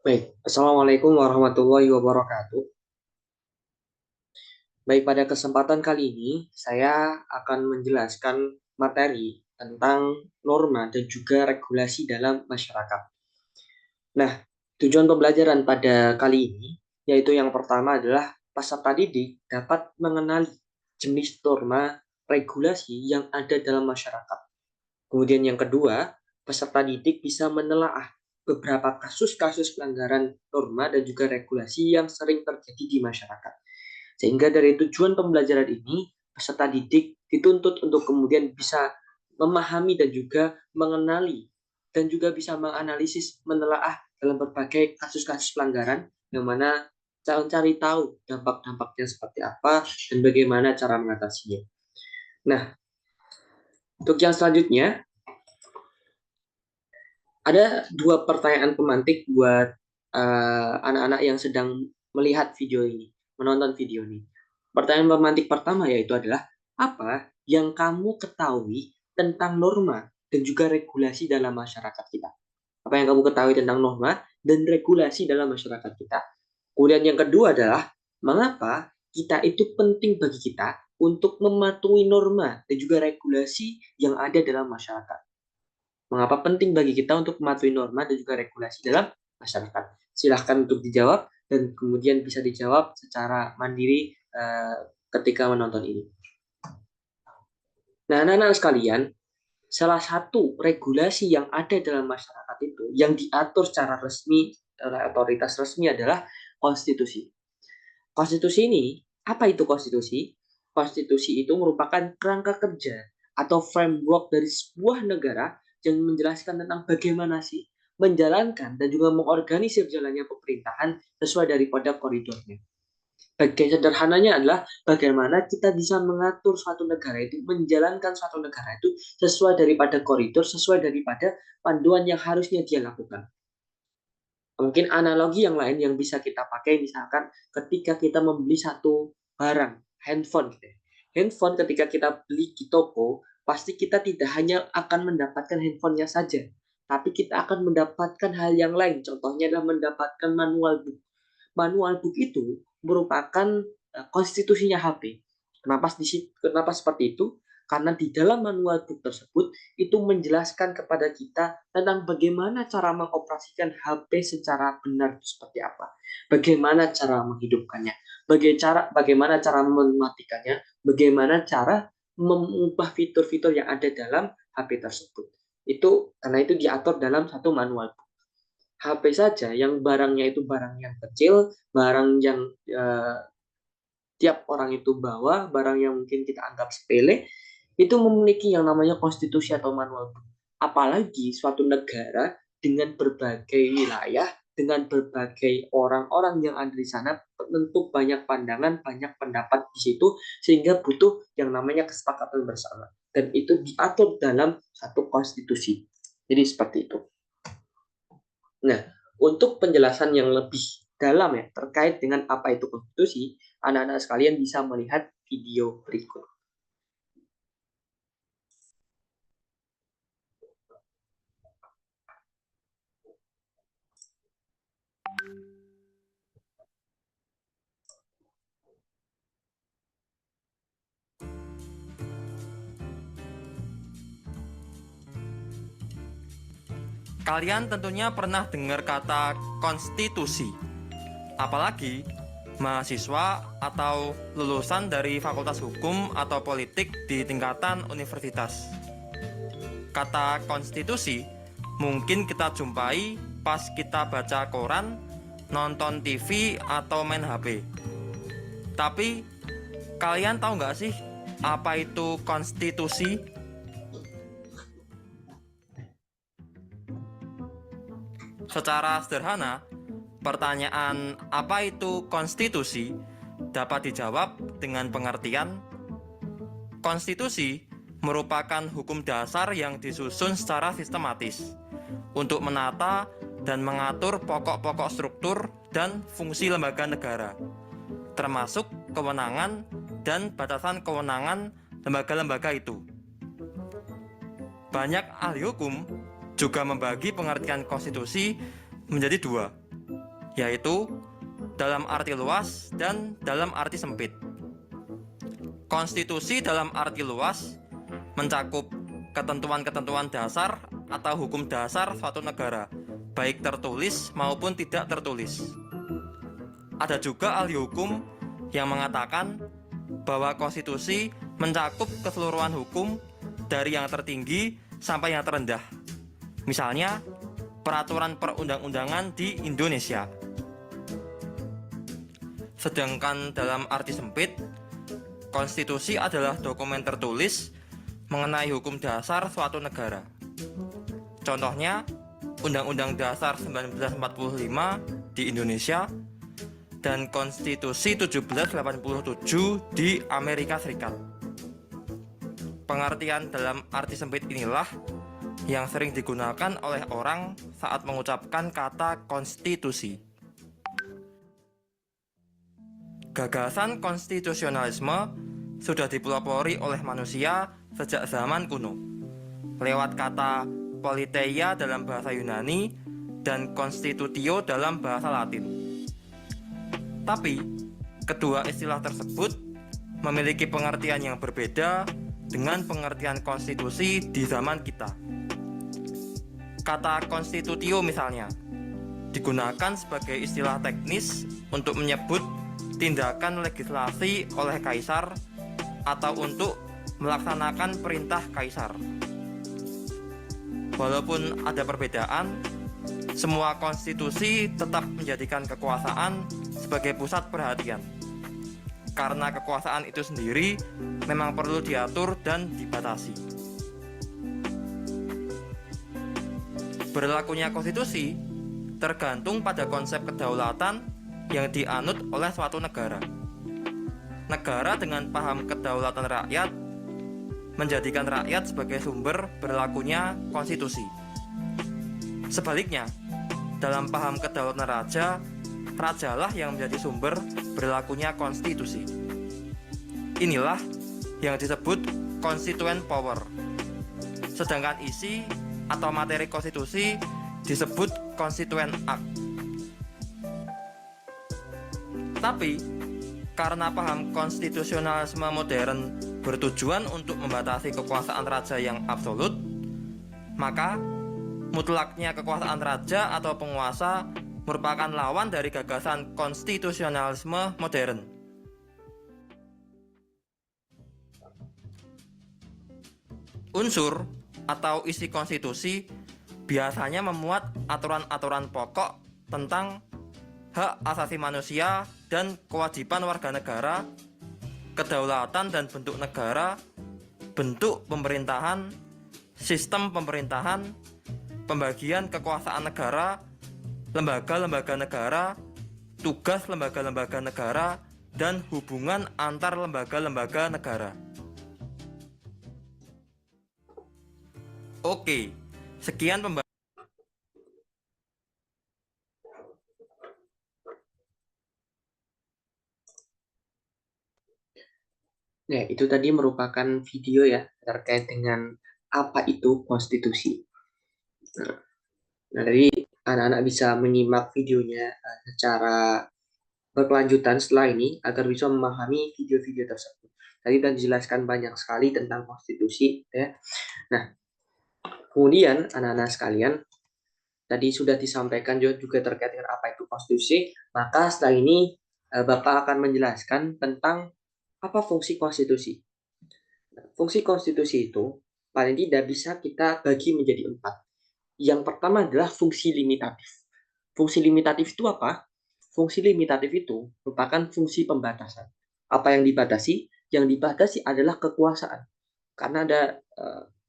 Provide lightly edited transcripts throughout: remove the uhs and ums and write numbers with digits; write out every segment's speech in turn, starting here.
Baik, Assalamualaikum warahmatullahi wabarakatuh. Baik, pada kesempatan kali ini saya akan menjelaskan materi tentang norma dan juga regulasi dalam masyarakat. Nah, tujuan pembelajaran pada kali ini yaitu yang pertama adalah peserta didik dapat mengenali jenis norma regulasi yang ada dalam masyarakat. Kemudian yang kedua, peserta didik bisa menelaah beberapa kasus-kasus pelanggaran norma dan juga regulasi yang sering terjadi di masyarakat. Sehingga dari tujuan pembelajaran ini, peserta didik dituntut untuk kemudian bisa memahami dan juga mengenali dan juga bisa menganalisis, menelaah dalam berbagai kasus-kasus pelanggaran yang mana mencari tahu dampak-dampaknya seperti apa dan bagaimana cara mengatasinya. Nah, untuk yang selanjutnya, ada dua pertanyaan pemantik buat anak-anak yang sedang melihat video ini, menonton video ini. Pertanyaan pemantik pertama yaitu adalah apa yang kamu ketahui tentang norma dan juga regulasi dalam masyarakat kita? Apa yang kamu ketahui tentang norma dan regulasi dalam masyarakat kita? Kemudian yang kedua adalah mengapa kita itu penting bagi kita untuk mematuhi norma dan juga regulasi yang ada dalam masyarakat. Mengapa penting bagi kita untuk mematuhi norma dan juga regulasi dalam masyarakat? Silahkan untuk dijawab dan kemudian bisa dijawab secara mandiri ketika menonton ini. Nah, anak-anak sekalian, salah satu regulasi yang ada dalam masyarakat itu yang diatur secara resmi oleh otoritas resmi adalah konstitusi. Konstitusi ini, apa itu konstitusi? Konstitusi itu merupakan kerangka kerja atau framework dari sebuah negara yang menjelaskan tentang bagaimana sih menjalankan dan juga mengorganisir jalannya pemerintahan sesuai daripada koridornya. Bagian sederhananya adalah bagaimana kita bisa mengatur suatu negara itu, menjalankan suatu negara itu sesuai daripada koridor, sesuai daripada panduan yang harusnya dia lakukan. Mungkin analogi yang lain yang bisa kita pakai misalkan ketika kita membeli satu barang, handphone gitu ya. Handphone ketika kita beli di toko, pasti kita tidak hanya akan mendapatkan handphonenya saja, tapi kita akan mendapatkan hal yang lain. Contohnya adalah mendapatkan manual book. Manual book itu merupakan konstitusinya HP. Kenapa seperti itu? Karena di dalam manual book tersebut itu menjelaskan kepada kita tentang bagaimana cara mengoperasikan HP secara benar itu seperti apa, bagaimana cara menghidupkannya, bagaimana cara mematikannya, bagaimana cara mengubah fitur-fitur yang ada dalam HP tersebut. Itu karena itu diatur dalam satu manual book. HP saja yang barangnya itu barang yang kecil, barang yang tiap orang itu bawa, barang yang mungkin kita anggap sepele, itu memiliki yang namanya konstitusi atau manual. Apalagi suatu negara dengan berbagai wilayah, dengan berbagai orang-orang yang ada di sana, tentu banyak pandangan, banyak pendapat di situ, sehingga butuh yang namanya kesepakatan bersama. Dan itu diatur dalam satu konstitusi. Jadi seperti itu. Nah, untuk penjelasan yang lebih dalam ya terkait dengan apa itu konstitusi, anak-anak sekalian bisa melihat video berikut. Kalian tentunya pernah dengar kata konstitusi, apalagi mahasiswa atau lulusan dari fakultas hukum atau politik di tingkatan universitas. Kata konstitusi mungkin kita jumpai pas kita baca koran, nonton TV, atau main HP. Tapi kalian tahu nggak sih apa itu konstitusi? Secara sederhana, pertanyaan apa itu konstitusi dapat dijawab dengan pengertian konstitusi merupakan hukum dasar yang disusun secara sistematis untuk menata dan mengatur pokok-pokok struktur dan fungsi lembaga negara, termasuk kewenangan dan batasan kewenangan lembaga-lembaga itu. Banyak ahli hukum juga membagi pengertian konstitusi menjadi dua, yaitu dalam arti luas dan dalam arti sempit. Konstitusi dalam arti luas mencakup ketentuan-ketentuan dasar atau hukum dasar suatu negara, baik tertulis maupun tidak tertulis. Ada juga ahli hukum yang mengatakan bahwa konstitusi mencakup keseluruhan hukum dari yang tertinggi sampai yang terendah. Misalnya, peraturan perundang-undangan di Indonesia. Sedangkan dalam arti sempit, konstitusi adalah dokumen tertulis mengenai hukum dasar suatu negara. Contohnya, Undang-Undang Dasar 1945 di Indonesia dan Konstitusi 1787 di Amerika Serikat. Pengertian dalam arti sempit inilah yang sering digunakan oleh orang saat mengucapkan kata konstitusi. Gagasan konstitusionalisme sudah dipelopori oleh manusia sejak zaman kuno, lewat kata politeia dalam bahasa Yunani dan constitutio dalam bahasa Latin. Tapi, kedua istilah tersebut memiliki pengertian yang berbeda dengan pengertian konstitusi di zaman kita. Kata constitutio misalnya digunakan sebagai istilah teknis untuk menyebut tindakan legislasi oleh kaisar atau untuk melaksanakan perintah kaisar. Walaupun ada perbedaan, semua konstitusi tetap menjadikan kekuasaan sebagai pusat perhatian. Karena kekuasaan itu sendiri memang perlu diatur dan dibatasi. Berlakunya konstitusi tergantung pada konsep kedaulatan yang dianut oleh suatu negara. Negara dengan paham kedaulatan rakyat menjadikan rakyat sebagai sumber berlakunya konstitusi. Sebaliknya, dalam paham kedaulatan raja, rajalah yang menjadi sumber berlakunya konstitusi. Inilah yang disebut constituent power. Sedangkan isi atau materi konstitusi disebut constituent act. Tapi, karena paham konstitusionalisme modern bertujuan untuk membatasi kekuasaan raja yang absolut, maka mutlaknya kekuasaan raja atau penguasa merupakan lawan dari gagasan konstitusionalisme modern. Unsur atau isi konstitusi biasanya memuat aturan-aturan pokok tentang hak asasi manusia dan kewajiban warga negara, kedaulatan dan bentuk negara, bentuk pemerintahan, sistem pemerintahan, pembagian kekuasaan negara, lembaga-lembaga negara, tugas lembaga-lembaga negara, dan hubungan antar lembaga-lembaga negara. Oke, sekian pembahasan. Nah, itu tadi merupakan video ya terkait dengan apa itu konstitusi. Nah, tadi anak-anak bisa menyimak videonya secara berkelanjutan setelah ini agar bisa memahami video-video tersebut. Tadi sudah dijelaskan banyak sekali tentang konstitusi ya. Nah, kemudian anak-anak sekalian, tadi sudah disampaikan juga terkait dengan apa itu konstitusi, maka setelah ini Bapak akan menjelaskan tentang apa fungsi konstitusi. Fungsi konstitusi itu paling tidak bisa kita bagi menjadi 4. Yang pertama adalah fungsi limitatif. Fungsi limitatif itu apa? Fungsi limitatif itu merupakan fungsi pembatasan. Apa yang dibatasi? Yang dibatasi adalah kekuasaan. Karena ada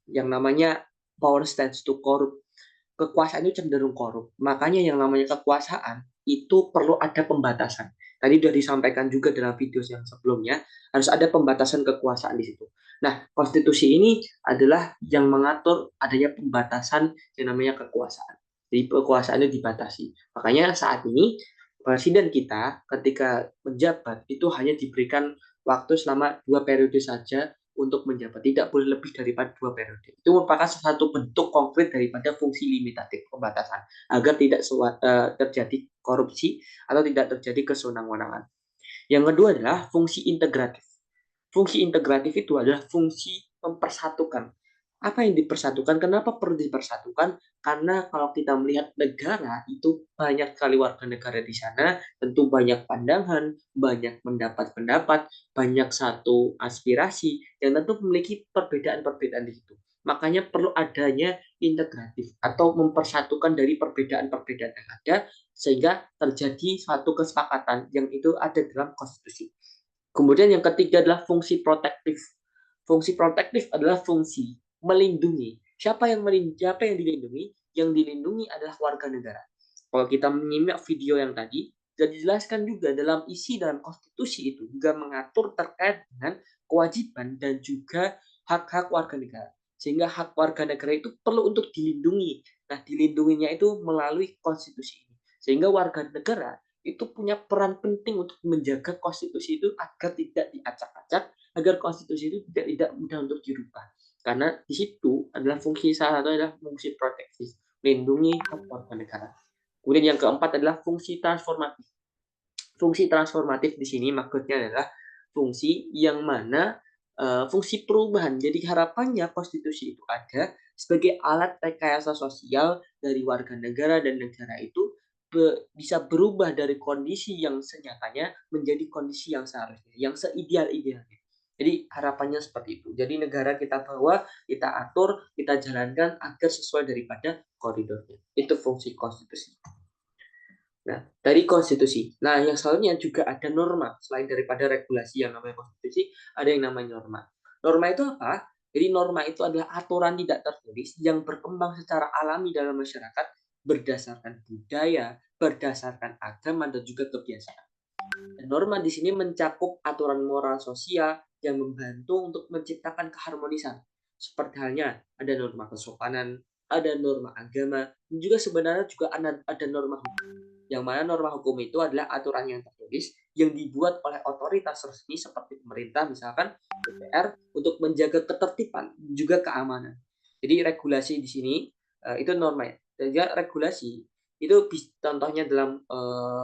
yang namanya power tends to corrupt. Kekuasaan itu cenderung korup. Makanya yang namanya kekuasaan itu perlu ada pembatasan. Tadi sudah disampaikan juga dalam video yang sebelumnya, harus ada pembatasan kekuasaan di situ. Nah, konstitusi ini adalah yang mengatur adanya pembatasan yang namanya kekuasaan. Jadi kekuasaan itu dibatasi. Makanya saat ini presiden kita ketika menjabat itu hanya diberikan waktu selama 2 periode saja untuk menjabat, tidak boleh lebih daripada 2 periode. Itu merupakan salah satu bentuk konkret daripada fungsi limitatif pembatasan agar tidak terjadi korupsi atau tidak terjadi kesenang-wenangan. Yang kedua adalah fungsi integratif. Fungsi integratif itu adalah fungsi mempersatukan. Apa yang dipersatukan? Kenapa perlu dipersatukan? Karena kalau kita melihat negara itu banyak sekali warga negara di sana, tentu banyak pandangan, banyak pendapat-pendapat, banyak satu aspirasi yang tentu memiliki perbedaan-perbedaan di situ. Makanya perlu adanya integratif atau mempersatukan dari perbedaan-perbedaan yang ada sehingga terjadi suatu kesepakatan yang itu ada dalam konstitusi. Kemudian yang ketiga adalah fungsi protektif. Fungsi protektif adalah fungsi melindungi. Siapa yang dilindungi? Yang dilindungi adalah warga negara. Kalau kita menyimak video yang tadi, sudah dijelaskan juga dalam konstitusi itu juga mengatur terkait dengan kewajiban dan juga hak-hak warga negara. Sehingga hak warga negara itu perlu untuk dilindungi. Nah, dilindunginya itu melalui konstitusi ini. Sehingga warga negara itu punya peran penting untuk menjaga konstitusi itu agar tidak diacak-acak, agar konstitusi itu tidak mudah untuk dirubah. Karena di situ adalah fungsi salah satu adalah fungsi protektif, melindungi hak warga negara. Kemudian yang keempat adalah fungsi transformatif. Fungsi transformatif di sini maksudnya adalah fungsi yang mana fungsi perubahan. Jadi harapannya konstitusi itu ada sebagai alat rekayasa sosial dari warga negara dan negara itu bisa berubah dari kondisi yang senyatanya menjadi kondisi yang seharusnya, yang seideal-idealnya. Jadi harapannya seperti itu. Jadi negara kita bawa, kita atur, kita jalankan agar sesuai daripada koridornya. Itu fungsi konstitusi. Nah, dari konstitusi. Nah, yang selanjutnya juga ada norma. Selain daripada regulasi yang namanya konstitusi, ada yang namanya norma. Norma itu apa? Jadi norma itu adalah aturan tidak tertulis yang berkembang secara alami dalam masyarakat berdasarkan budaya, berdasarkan agama, dan juga kebiasaan. Dan norma di sini mencakup aturan moral sosial yang membantu untuk menciptakan keharmonisan. Seperti halnya ada norma kesopanan, ada norma agama, dan juga sebenarnya juga ada norma hukum. Yang mana norma hukum itu adalah aturan yang tertulis yang dibuat oleh otoritas resmi seperti pemerintah, misalkan DPR, untuk menjaga ketertiban juga keamanan. Jadi regulasi di sini itu norma ya. Dan juga regulasi itu contohnya dalam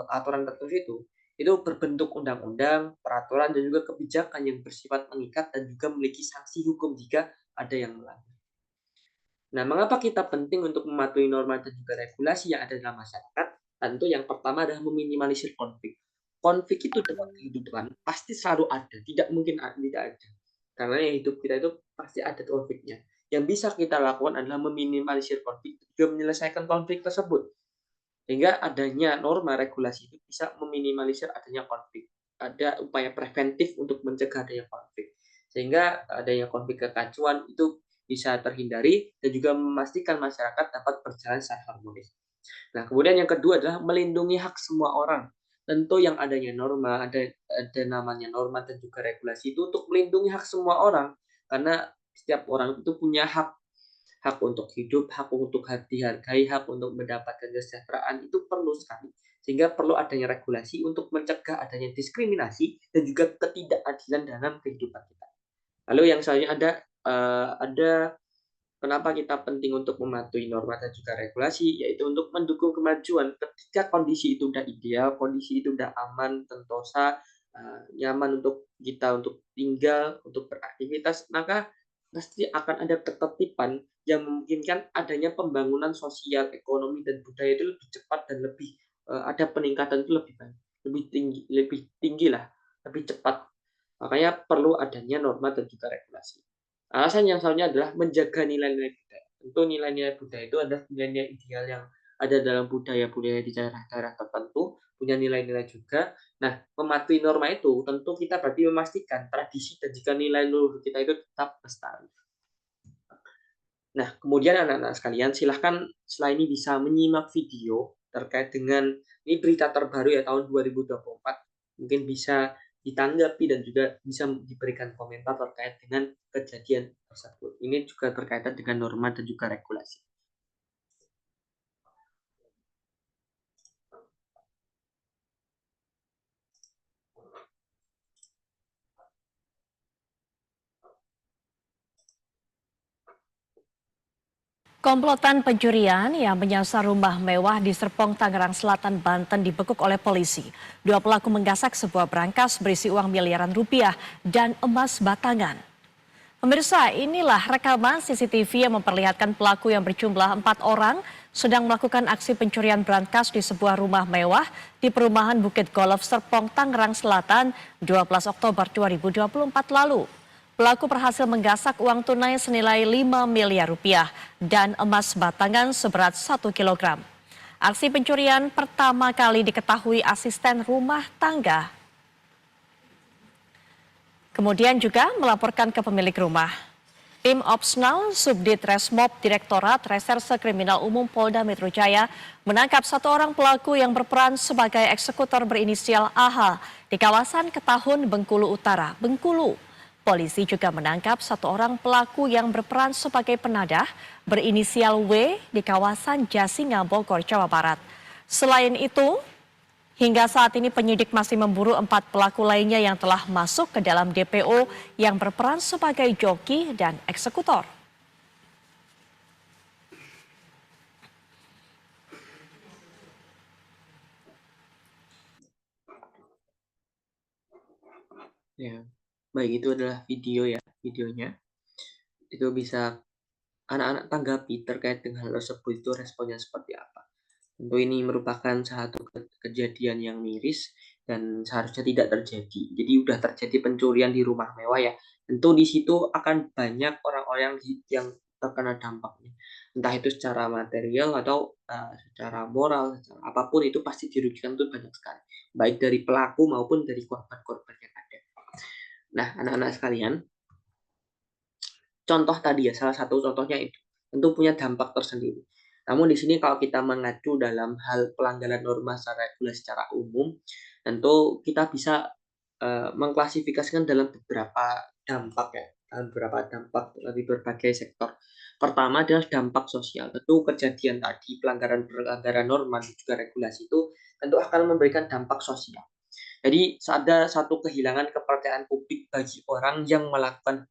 aturan tertulis itu berbentuk undang-undang, peraturan, dan juga kebijakan yang bersifat mengikat dan juga memiliki sanksi hukum jika ada yang melanggar. Nah, mengapa kita penting untuk mematuhi norma dan juga regulasi yang ada dalam masyarakat? Tentu yang pertama adalah meminimalisir konflik. Konflik itu dalam kehidupan pasti selalu ada, tidak mungkin tidak ada. Karena yang hidup kita itu pasti ada konfliknya. Yang bisa kita lakukan adalah meminimalisir konflik, juga menyelesaikan konflik tersebut. Sehingga adanya norma regulasi itu bisa meminimalisir adanya konflik. Ada upaya preventif untuk mencegah adanya konflik. Sehingga adanya konflik kekacauan itu bisa terhindari dan juga memastikan masyarakat dapat berjalan secara harmonis. Nah, kemudian yang kedua adalah melindungi hak semua orang. Tentu yang adanya norma, ada namanya norma dan juga regulasi itu untuk melindungi hak semua orang. Karena setiap orang itu punya hak untuk hidup, hak untuk dihargai, hak untuk mendapatkan kesejahteraan itu perlu sekali. Sehingga perlu adanya regulasi untuk mencegah adanya diskriminasi dan juga ketidakadilan dalam kehidupan kita. Lalu yang selanjutnya ada kenapa kita penting untuk mematuhi norma dan juga regulasi, yaitu untuk mendukung kemajuan. Ketika kondisi itu sudah ideal, kondisi itu sudah aman, sentosa, nyaman untuk kita untuk tinggal, untuk beraktivitas, maka pasti akan ada ketertiban yang memungkinkan adanya pembangunan sosial, ekonomi, dan budaya itu lebih cepat dan lebih ada peningkatan itu lebih baik, lebih tinggi lah, lebih cepat. Makanya perlu adanya norma dan juga regulasi. Alasan yang selanjutnya adalah menjaga nilai-nilai budaya. Tentu nilai-nilai budaya itu adalah nilai-nilai ideal yang ada dalam budaya-budaya di daerah-daerah tertentu, punya nilai-nilai juga. Nah, mematuhi norma itu tentu kita berarti memastikan tradisi dan juga nilai luhur kita itu tetap lestari. Nah, kemudian anak-anak sekalian, silahkan setelah ini bisa menyimak video terkait dengan ini berita terbaru ya tahun 2024. Mungkin bisa ditanggapi dan juga bisa diberikan komentar terkait dengan kejadian tersebut. Ini juga berkaitan dengan norma dan juga regulasi. Komplotan pencurian yang menyasar rumah mewah di Serpong, Tangerang Selatan, Banten dibekuk oleh polisi. Dua pelaku menggasak sebuah brankas berisi uang miliaran rupiah dan emas batangan. Pemirsa, inilah rekaman CCTV yang memperlihatkan pelaku yang berjumlah 4 orang sedang melakukan aksi pencurian brankas di sebuah rumah mewah di perumahan Bukit Golf Serpong, Tangerang Selatan, 12 Oktober 2024 lalu. Pelaku berhasil menggasak uang tunai senilai 5 miliar rupiah dan emas batangan seberat 1 kilogram. Aksi pencurian pertama kali diketahui asisten rumah tangga, kemudian juga melaporkan ke pemilik rumah. Tim Opsnal Subdit Resmob Direktorat Reserse Kriminal Umum Polda Metro Jaya menangkap satu orang pelaku yang berperan sebagai eksekutor berinisial AH di kawasan Ketahun, Bengkulu Utara, Bengkulu. Polisi juga menangkap satu orang pelaku yang berperan sebagai penadah berinisial W di kawasan Jasinga, Bogor, Jawa Barat. Selain itu, hingga saat ini penyidik masih memburu 4 pelaku lainnya yang telah masuk ke dalam DPO yang berperan sebagai joki dan eksekutor. Ya, baik, itu adalah videonya. Itu bisa anak-anak tanggapi terkait dengan hal tersebut, itu responnya seperti apa. Tentu ini merupakan satu kejadian yang miris dan seharusnya tidak terjadi. Jadi udah terjadi pencurian di rumah mewah ya. Tentu di situ akan banyak orang-orang yang terkena dampaknya. Entah itu secara material atau secara moral, secara apapun itu pasti dirugikan itu banyak sekali. Baik dari pelaku maupun dari korban-korban yang ada. Nah, anak-anak sekalian, contoh tadi ya, salah satu contohnya itu tentu punya dampak tersendiri. Namun di sini kalau kita mengacu dalam hal pelanggaran norma secara regulasi secara umum, tentu kita bisa mengklasifikasikan dalam beberapa dampak ya, dalam beberapa dampak dari berbagai sektor. Pertama adalah dampak sosial. Tentu kejadian tadi pelanggaran norma dan juga regulasi itu tentu akan memberikan dampak sosial. Jadi ada satu kehilangan kepercayaan publik bagi orang yang melakukan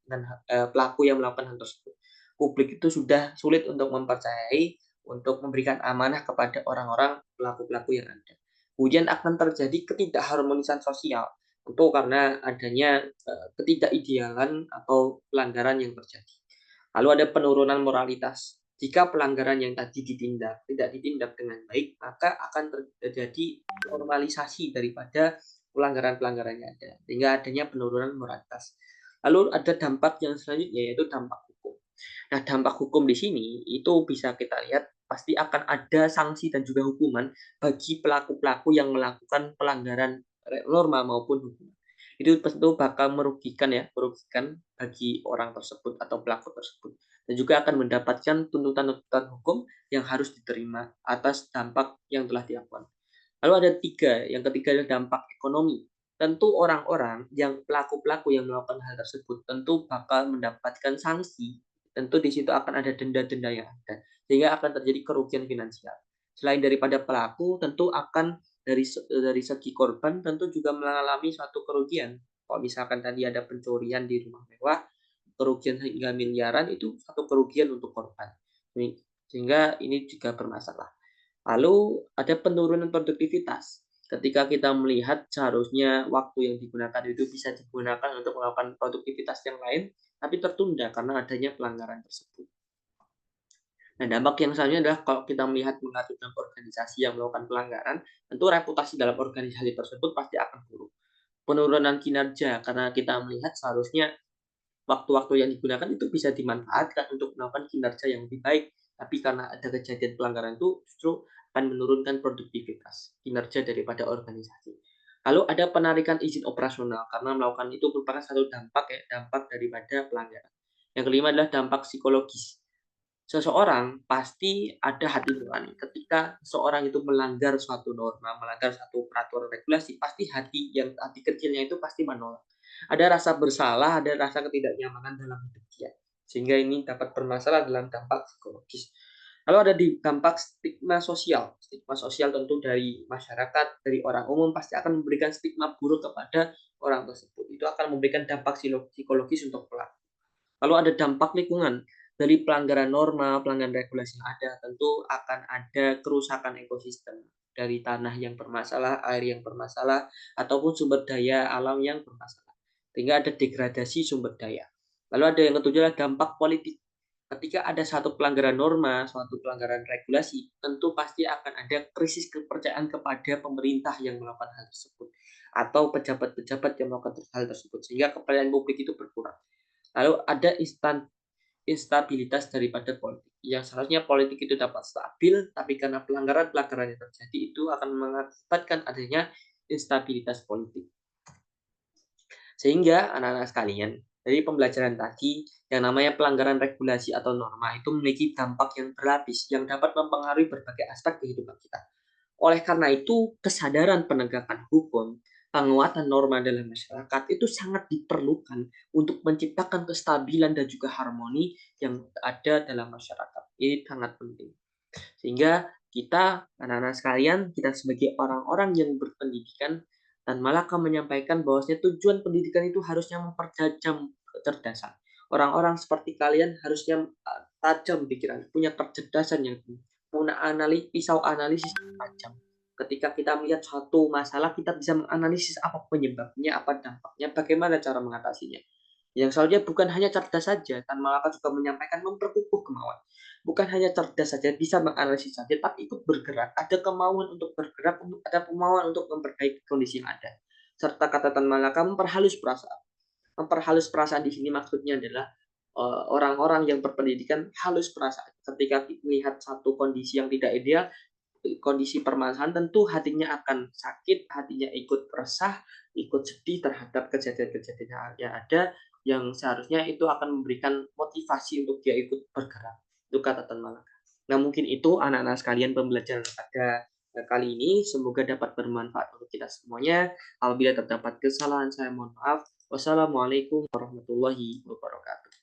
pelaku yang melakukan hal tersebut. Publik itu sudah sulit untuk mempercayai, untuk memberikan amanah kepada orang-orang pelaku-pelaku yang ada. Kemudian akan terjadi ketidakharmonisan sosial, tentu karena adanya ketidakidealan atau pelanggaran yang terjadi. Lalu ada penurunan moralitas. Jika pelanggaran yang tadi tidak ditindak dengan baik, maka akan terjadi normalisasi daripada pelanggaran-pelanggaran yang ada, sehingga adanya penurunan moralitas. Lalu ada dampak yang selanjutnya, yaitu dampak hukum. Nah, dampak hukum di sini itu bisa kita lihat pasti akan ada sanksi dan juga hukuman bagi pelaku-pelaku yang melakukan pelanggaran norma maupun hukum. Itu tentu bakal merugikan bagi orang tersebut atau pelaku tersebut. Dan juga akan mendapatkan tuntutan-tuntutan hukum yang harus diterima atas dampak yang telah dilakukan. Lalu ada yang ketiga adalah dampak ekonomi. Tentu orang-orang yang pelaku-pelaku yang melakukan hal tersebut tentu bakal mendapatkan sanksi. Tentu di situ akan ada denda-denda yang ada, sehingga akan terjadi kerugian finansial. Selain daripada pelaku, tentu akan dari segi korban tentu juga mengalami suatu kerugian. Kalau misalkan tadi ada pencurian di rumah mewah, kerugian hingga miliaran itu satu kerugian untuk korban. Sehingga ini juga bermasalah. Lalu ada penurunan produktivitas. Ketika kita melihat seharusnya waktu yang digunakan itu bisa digunakan untuk melakukan produktivitas yang lain, tapi tertunda karena adanya pelanggaran tersebut. Nah, dampak yang selanjutnya adalah kalau kita melihat mengatur dalam organisasi yang melakukan pelanggaran, tentu reputasi dalam organisasi tersebut pasti akan buruk. Penurunan kinerja karena kita melihat seharusnya waktu-waktu yang digunakan itu bisa dimanfaatkan untuk melakukan kinerja yang lebih baik. Tapi karena ada kejadian pelanggaran itu justru akan menurunkan produktivitas kinerja daripada organisasi. Lalu ada penarikan izin operasional karena melakukan itu merupakan satu dampak daripada pelanggaran. Yang kelima adalah dampak psikologis. Seseorang pasti ada hati nurani. Ketika seorang itu melanggar suatu norma, melanggar satu peraturan regulasi, pasti hati kecilnya itu pasti menolak. Ada rasa bersalah, ada rasa ketidaknyamanan dalam hidup dia. Sehingga ini dapat bermasalah dalam dampak psikologis. Lalu ada di dampak stigma sosial. Stigma sosial tentu dari masyarakat, dari orang umum pasti akan memberikan stigma buruk kepada orang tersebut. Itu akan memberikan dampak psikologis untuk pelaku. Lalu ada dampak lingkungan. dari pelanggaran norma, pelanggaran regulasi yang ada, tentu akan ada kerusakan ekosistem dari tanah yang bermasalah, air yang bermasalah, ataupun sumber daya alam yang bermasalah. Sehingga ada degradasi sumber daya. Lalu ada yang ketujuh adalah dampak politik. Ketika ada satu pelanggaran norma, suatu pelanggaran regulasi, tentu pasti akan ada krisis kepercayaan kepada pemerintah yang melakukan hal tersebut atau pejabat-pejabat yang melakukan hal tersebut, sehingga kepercayaan publik itu berkurang. Lalu ada instabilitas daripada politik. Yang seharusnya politik itu dapat stabil, tapi karena pelanggaran-pelanggaran yang terjadi itu akan mengakibatkan adanya instabilitas politik. Sehingga anak-anak sekalian, dari pembelajaran tadi, yang namanya pelanggaran regulasi atau norma itu memiliki dampak yang berlapis yang dapat mempengaruhi berbagai aspek kehidupan kita. Oleh karena itu, kesadaran penegakan hukum, penguatan norma dalam masyarakat itu sangat diperlukan untuk menciptakan kestabilan dan juga harmoni yang ada dalam masyarakat. Ini sangat penting. Sehingga kita, anak-anak sekalian, kita sebagai orang-orang yang berpendidikan, dan Malaka menyampaikan bahwasanya tujuan pendidikan itu harusnya mempertajam kecerdasan. Orang-orang seperti kalian harusnya tajam pikiran, punya kecerdasan yang tinggi, punya pisau analisis yang tajam. Ketika kita melihat suatu masalah, kita bisa menganalisis apa penyebabnya, apa dampaknya, bagaimana cara mengatasinya. Yang selanjutnya bukan hanya cerdas saja, Tan Malaka juga menyampaikan memperkukuh kemauan. Bukan hanya cerdas saja, bisa menganalisis saja, tapi ikut bergerak. Ada kemauan untuk bergerak, ada kemauan untuk memperbaiki kondisi yang ada. Serta kata Tan Malaka memperhalus perasaan. Memperhalus perasaan di sini maksudnya adalah orang-orang yang berpendidikan halus perasaan. Ketika melihat satu kondisi yang tidak ideal, kondisi permasalahan, tentu hatinya akan sakit, hatinya ikut resah, ikut sedih terhadap kejadian-kejadian yang ada, yang seharusnya itu akan memberikan motivasi untuk dia ikut bergerak. Itu kata Tan Malaka. Nah, mungkin itu anak-anak sekalian pembelajaran pada kali ini. Semoga dapat bermanfaat untuk kita semuanya. Apabila terdapat kesalahan, saya mohon maaf. Wassalamualaikum warahmatullahi wabarakatuh.